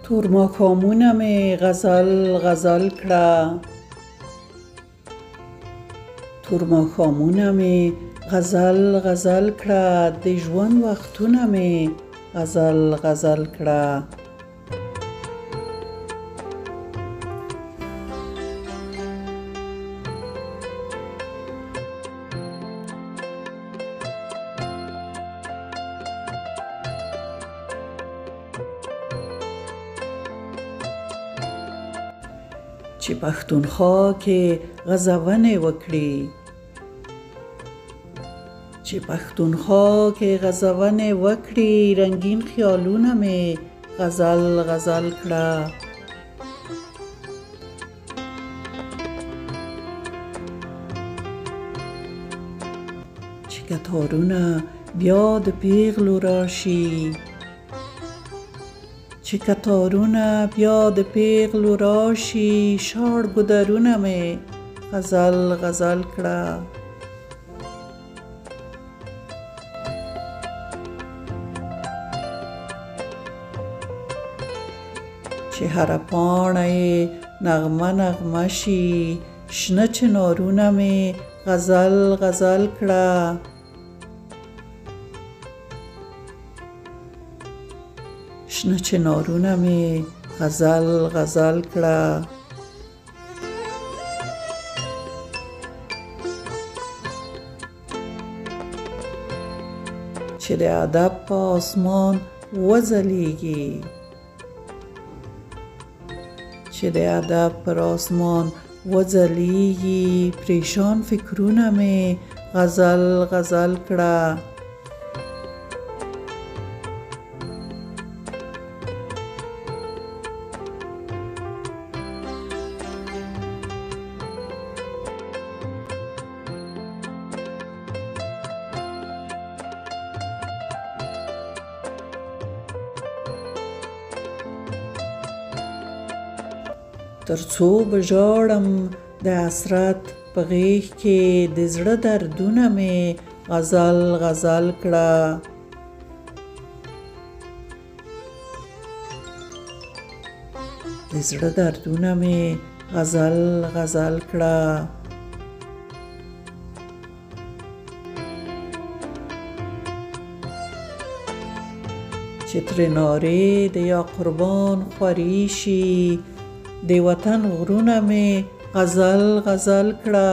تور ماښامونه مې غزل غزل کړه، تور ماښامونه مې غزل غزل کړه، د ژوند وختونه مې غزل غزل کړه. چې پښتونخوا کې غزونې وکړي، چې پښتونخوا کې غزونې وکړي، رنگین خیالونه مې غزل غزل کړه. چې کتارونه بیا د پیغلو راشي، چې کتارونه بیا د پیغلو راشي، شاړ ګودرونه مې غزل غزل کړه. چې هره پاڼه یې نغمه نغمه شي، شنه چنارونه مې غزل غزل کړه. شنه چنارونه مې غزل غزل کړه. چې د ادب په آسمان وځلیږي، چې د ادب پر آسمان وځلیږي، پریشان فکرونه مې غزل غزل کړه. تر څو به ژاړم د حسرت په غېږ کې، د زړه دردونه مې غزل غزل کړه. د زړه دردونه مې غزل غزل کړه. چې ترې نارې د یا قربان خورې شي، د وطن غرونه مې غزل غزل کړه.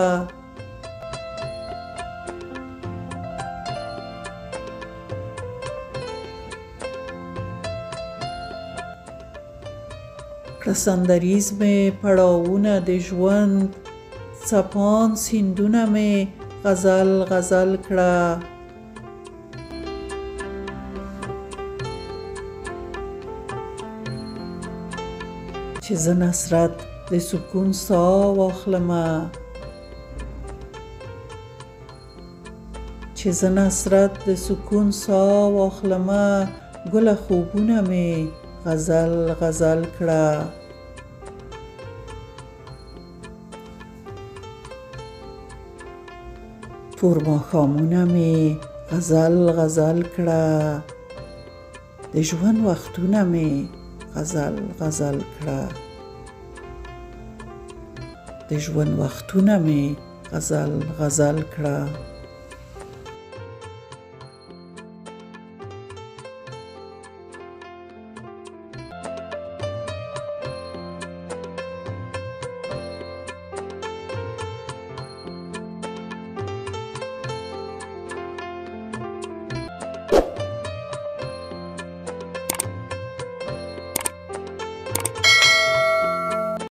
کړه سندریز مې پړاوونه د ژوند، څپان سیندونه مې غزل غزل کړه. چې زه نصرت د سکون ساه واخلمه، چې زه نصرت د سکون ساه واخلمه، ګله خوبونه مې غزل غزل کړه. تور ماښامونه مې غزل غزل کړه، د ژوند وختونه مې غزل غزل کړه. د ژوند وختونه مې غزل غزل کړه.